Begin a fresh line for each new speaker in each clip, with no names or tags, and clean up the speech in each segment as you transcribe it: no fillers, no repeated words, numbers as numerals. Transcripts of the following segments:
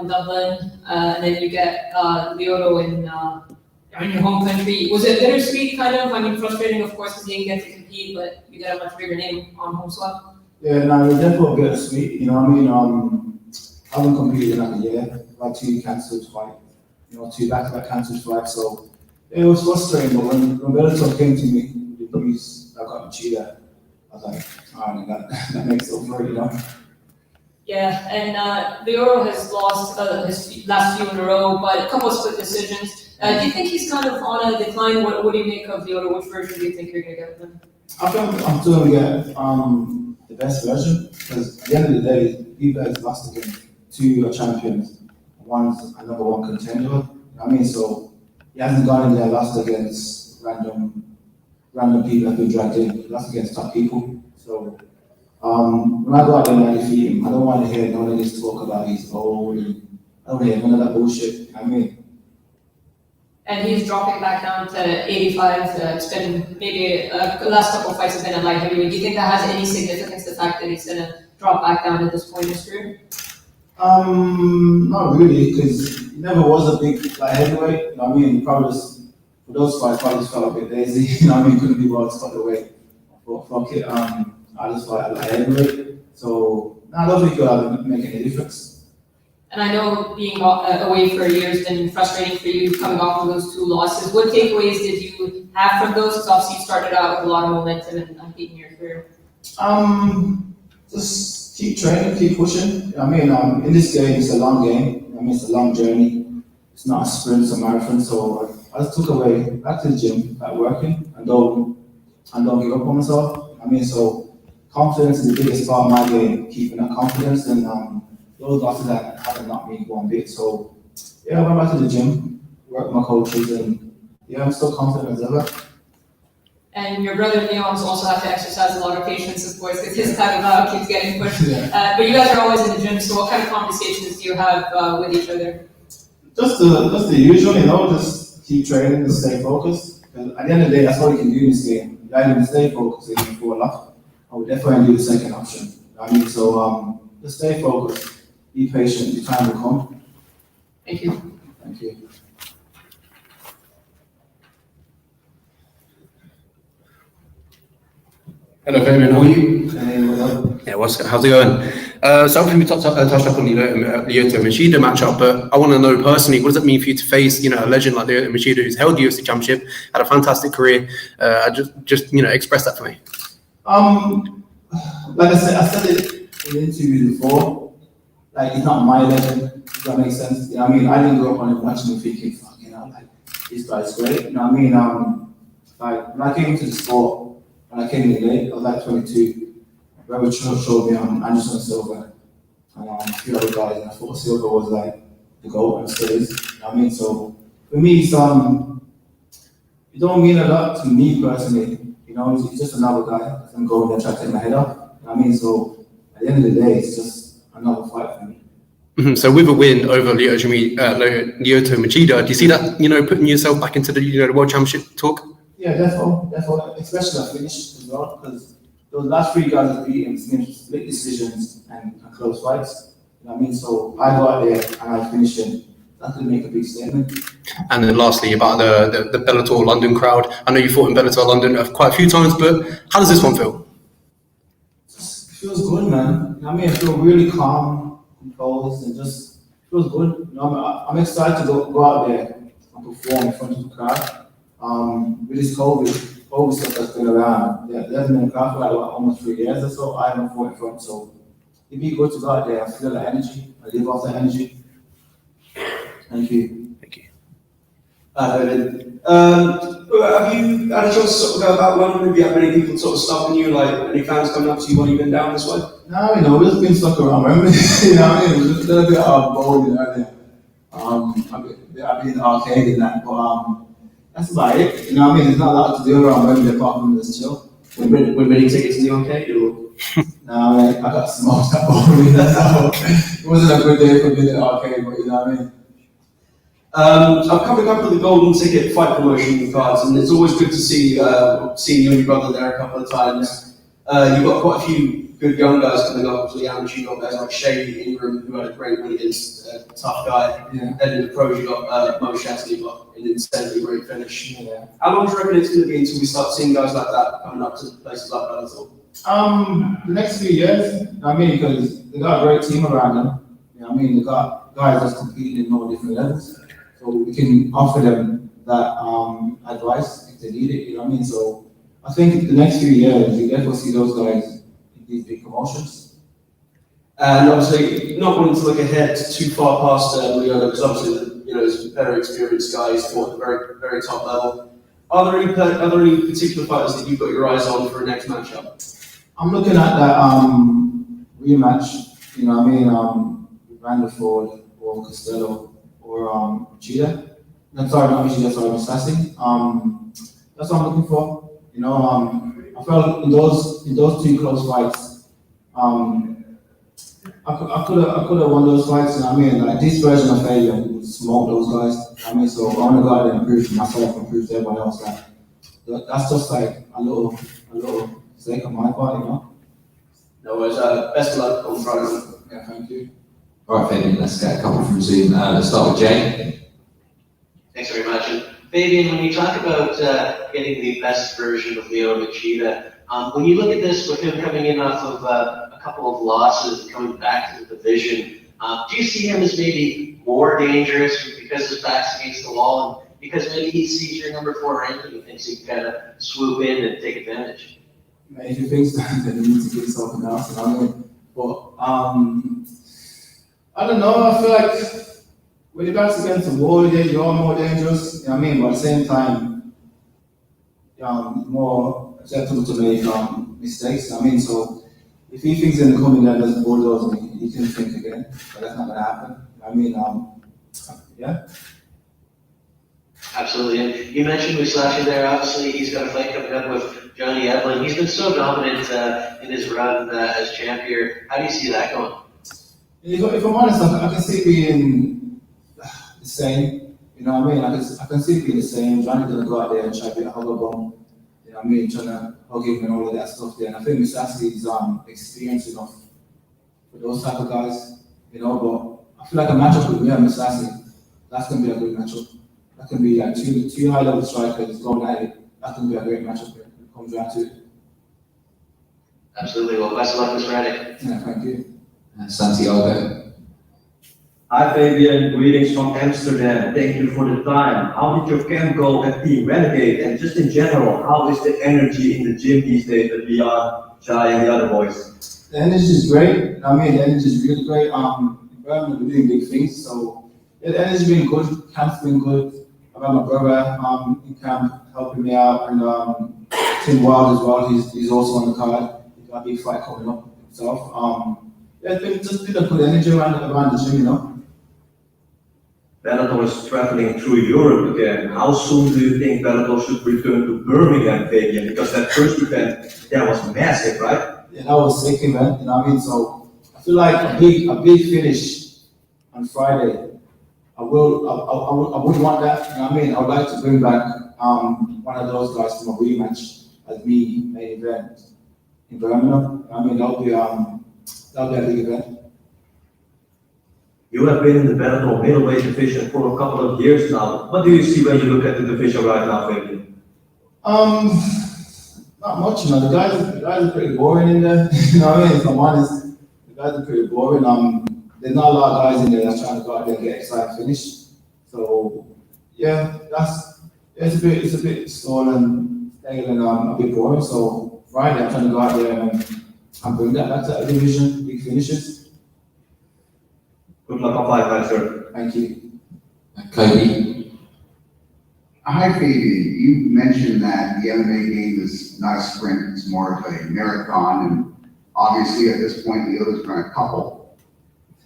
Dublin, and then you get Lyoto in your home country. Was it bittersweet, kind of? I mean, frustrating, of course, because you didn't get to compete, but you get a much bigger name on home soil.
Yeah, no, it was definitely bittersweet. You know what I mean? I haven't competed in like a year. Like 2 cancelled fights, 2 back-to-back cancelled fights. So it was frustrating. But when Bellator came to me with the news, I got Machida. I was like, alright, that makes it for it,
Yeah, and Lyoto has lost his last few in a row, but a couple of split decisions. Do you think he's kind of on a decline? What do you make of Lyoto? Which version do you think you're going to get with him?
I think I'm still going to get the best version, because at the end of the day, he has lost against 2 champions. One's a number 1 contender. You know what I mean? So he hasn't gone in there lost against random people that have been dragged in. He lost against top people. So when I go out there and I defeat him, I don't want to hear none of this talk about he's old. And I don't hear none of that bullshit. You know what I mean?
And he's dropping back down to 85. It's been maybe the last couple of fights have been at light heavyweight. Do you think that has any significance, the fact that he's going to drop back down at this point in his career?
Not really, because he never was a big light heavyweight. You know what I mean? He probably just, for those fights, probably just felt a bit lazy. You know what I mean? Couldn't be well to cut the weight. But fuck it, I just fight at light heavyweight. So I don't think it'll make any difference.
And I know being away for a year has been frustrating for you, coming off of those 2 losses. What takeaways did you have from those? Because obviously you started out with a lot of momentum and beating your career.
Just keep training, keep pushing. I mean, in this game, it's a long game. I mean, it's a long journey. It's not a sprint, it's a marathon. So I just took away back to the gym, back working, and don't give up on myself. I mean, so confidence is the biggest part of my game, keeping that confidence, and those losses that haven't knocked me 1 bit. So yeah, I went back to the gym, worked with my coaches, and yeah, I'm still confident as ever.
And your brother Leon's also have to exercise a lot of patience, of course, because his time of keeps getting pushed. Yeah. But you guys are always in the gym, so what kind of conversations do you have with each other? Just
the usual, just keep training, just stay focused. Because at the end of the day, that's all you can do in this game. You either stay focused and you fall off, I would definitely do the second option. I mean, so just stay focused. Be patient, your time will come.
Thank you.
Thank you.
Hello, Fabian, how are you?
Hey, what up?
Yeah, how's it going? Something we touched up on Lyoto Machida matchup, but I want to know personally, what does it mean for you to face, a legend like Lyoto Machida who's held the UFC championship, had a fantastic career? Just express that for me.
Like I said it in the interview before. Like, he's not my legend, if that makes sense. You know what I mean? I didn't grow up on him watching him thinking, this guy's great. You know what I mean? Like, when I came into the sport, when I came in late, I was like 22. My brother showed me Anderson Silva and a few other guys, and I thought Silva was like the GOAT, and still is. You know what I mean? So, for me, it don't mean a lot to me personally. He's just another guy that's going to go in there and try to take my head off. You know what I mean? So, at the end of the day, it's just another fight for me.
Mm-hmm. So with a win over Lyoto Machida, do you see that, putting yourself back into the World Championship talk?
Yeah, definitely. Especially that finish as well, because those last 3 guys that beat him, split decisions and close fights. You know what I mean? So I go out there and I finish him. That could make a big statement.
And then lastly, about the Bellator London crowd. I know you fought in Bellator London quite a few times, but how does this one feel?
It feels good, man. You know what I mean? I feel really calm, composed, and just feels good. I'm excited to go out there and perform in front of the crowd. With this COVID stuff that's been around, there hasn't been a crowd for like almost 3 years or so. I haven't fought in front, so it'd be good to go out there and feel the energy, and live off the energy. Thank you.
Thank you.
Have you had a chance to sort of go about London? Have you had many people sort of stopping you, like any fans coming up to you while you've been down this way?
No, we've just been stuck around, remember? You know what I mean? It was just a little bit bold, I've been in the arcade and that, but that's about it. You know what I mean? There's not a lot to do around Wembley apart from just chill.
We're winning tickets to the arcade, or?
No, man, I got smoked up over me. It wasn't a good day for being in the arcade, but you know what I mean?
I'm coming up with the golden ticket fight promotion cards, and it's always good to see you and your brother there a couple of times. You've got quite a few good young guys coming up. So you got guys like Shady Ingram, who had a great win against a tough guy.
Yeah.
Then in the pros, you got Machida, who got an insanely great finish.
Yeah.
How long do you reckon it's going to be until we start seeing guys like that coming up to places like Bellator?
The next few years, I mean, because they got a great team around them. You know what I mean, they got guys that's competing in all different levels, so we can offer them that advice if they need it. You know what I mean? So I think the next few years, you definitely see those guys in these big promotions.
And obviously, not wanting to look ahead too far past Lyoto, because obviously, he's a very experienced guy. He's fought at the very, very top level. Are there any particular fighters that you've got your eyes on for a next matchup?
I'm looking at that rematch. You know what I mean? With Vanderford or Costello or Machida. No, sorry, not Machida. Sorry, Missassi. That's what I'm looking for. You know, I felt in those two close fights, I could have won those fights. You know what I mean? Like this version of Fabian would smoke those guys. You know what I mean? So I want to go out there and prove to myself and prove to everyone else that that's just like a little sake of my part, you know.
No worries. Best of luck on Friday.
Yeah, thank you.
All right, Fabian, let's get a couple from Zoom. Let's start with Jay.
Thanks very much. And Fabian, when you talk about getting the best version of Lyoto Machida, when you look at this with him coming in off of a couple of losses and coming back to the division, do you see him as maybe more dangerous because his back's against the wall and because maybe he sees your number 4 ranking and thinks he can kind of swoop in and take advantage?
If you think so, then you need to get yourself announced. I mean, but I don't know. I feel like when your back's against the wall, yeah, you are more dangerous. You know what I mean? But at the same time, more acceptable to make mistakes. I mean, so if he thinks in the coming that doesn't bulldoze me, he can think again. But that's not gonna happen. I mean, yeah.
Absolutely. And you mentioned Musashi there. Obviously, he's got a fight coming up with Johnny Evelyn. He's been so dominant in his run as champ here. How do you see that going?
If I'm honest, I can see it being the same. You know what I mean? I can see it being the same. Johnny's gonna go out there and try to be a hugger bomb. You know what I mean? Trying to hug him and all of that stuff there. And I think Musashi is experienced enough for those type of guys. You know, but I feel like a matchup with me and Musashi, that's gonna be a good matchup. That can be like two high-level strikers going at it. That can be a great matchup when it comes down to it.
Absolutely. Well, best of luck this Friday.
Yeah, thank you.
Santiago.
Hi Fabian, greetings from Amsterdam. Thank you for the time. How did your camp go at Team Renegade? And just in general, how is the energy in the gym these days with Leon, Jai, and the other boys?
The energy is great. I mean, the energy is really great. We're doing big things, so yeah, the energy's been good. Camp's been good. I've got my brother Enkamp helping me out, and Tim Wild as well. He's also on the card. He's got a big fight coming up himself. Yeah, it's just been a good energy around the gym, you know.
Bellator is traveling through Europe again. How soon do you think Bellator should return to Birmingham, Fabian? Because that first event, that was massive, right?
Yeah, that was a sick event, you know what I mean? So I feel like a big finish on Friday. I would want that, you know what I mean? I would like to bring back one of those guys from a rematch as me main event in Birmingham. I mean, that'll be a big event.
You have been in the Bellator middleweight division for a couple of years now. What do you see when you look at the division right now, Fabian?
Not much, you know. The guys are pretty boring in there. You know what I mean? If I'm honest, the guys are pretty boring. There's not a lot of guys in there that's trying to go out there and get excited finish. So yeah, it's a bit stale and a bit boring. So Friday I'm trying to go out there and bring that back to that division, big finishes.
Good luck on fight night, sir.
Thank you.
Kobe.
Hi, Fabian. You mentioned that the MMA game is not a sprint, it's more of a marathon, and obviously at this point, Lyoto's run a couple.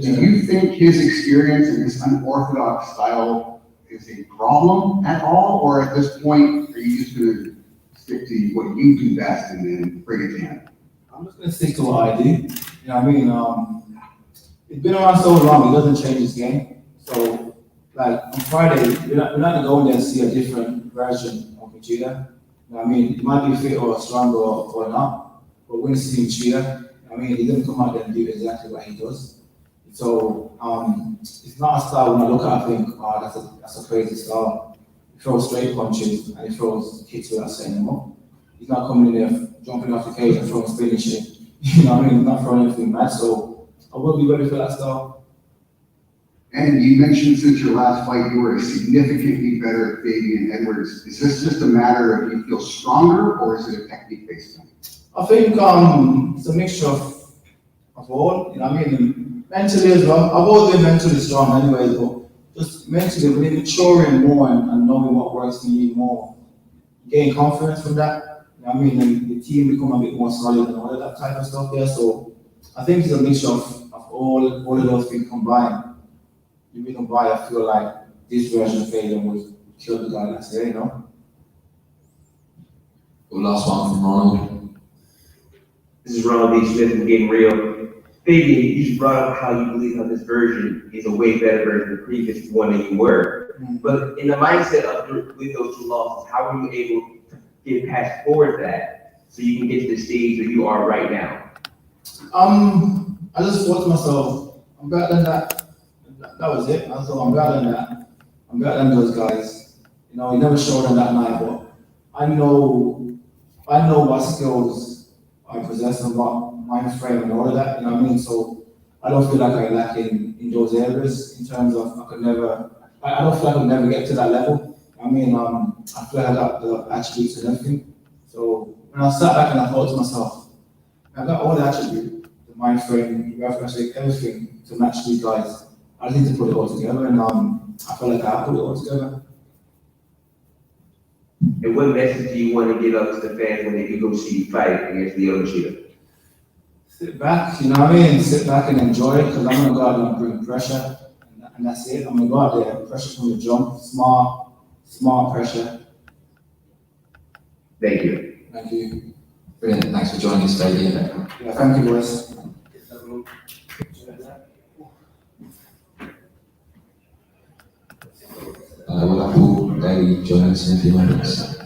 Do you think his experience and his unorthodox style is a problem at all, or at this point, are you just going to stick to what you do best and then bring it to him?
I'm just going to stick to what I do. You know what I mean? It's been around so long, it doesn't change his game. So, like on Friday, we're not going to go in there and see a different version of Machida. You know what I mean? It might be fit or strong or not, but we're going to see Machida. You know I mean, he didn't come out there and do exactly what he does. So it's not a style when I look at it, I think, oh, that's a crazy style. He throws straight punches and he throws kicks without setting him up. He's not coming in there, jumping off the cage and throwing spinning shit. You know what I mean? He's not throwing anything mad, so I will be ready for that style.
And you mentioned since your last fight, you were significantly better at Fabian Edwards. Is this just a matter of you feel stronger, or is it a technique-based thing?
I think it's a mixture of all, you know what I mean? Mentally as well. I've always been mentally strong anyway, but just mentally, really maturing more and knowing what works for you more. Gain confidence from that, you know what I mean? And the team become a bit more solid and all of that type of stuff there. So I think it's a mixture of all of those things combined. The reason why I feel like this version of Fabian would kill the guy last year, you know?
The last one from Ronald.
This is Ronald D. Smith from Game Real. Fabian, you just brought up how you believe that this version is a way better version of the previous one that you were. But in the mindset of with those two losses, how were you able to get past forward that so you can get to the stage where you are right now?
I just thought to myself, I'm better than that. That was it. I thought I'm better than that. I'm better than those guys. You know, he never showed them that night, but I know what skills I possess and what mind frame and all of that, you know what I mean? So I don't feel like I lack in those areas in terms of I don't feel like I'll never get to that level. I mean, I feel like I got the attributes and everything. So when I sat back and I thought to myself, I got all the attributes, the mind frame, the reference rate, everything to match these guys. I just need to put it all together, and I feel like I put it all together.
And what message do you want to give up to the fans when they do go see you fight against Lyoto Machida?
Sit back, you know what I mean? Sit back and enjoy it, because I'm going to go out there and bring pressure, and that's it. I'm going to go out there, pressure from the jump, smart pressure.
Thank you.
Thank you.
Brilliant. Thanks for joining us, Fabian.
Yeah, thank you, boys.
We'll have Daley join us in a few moments.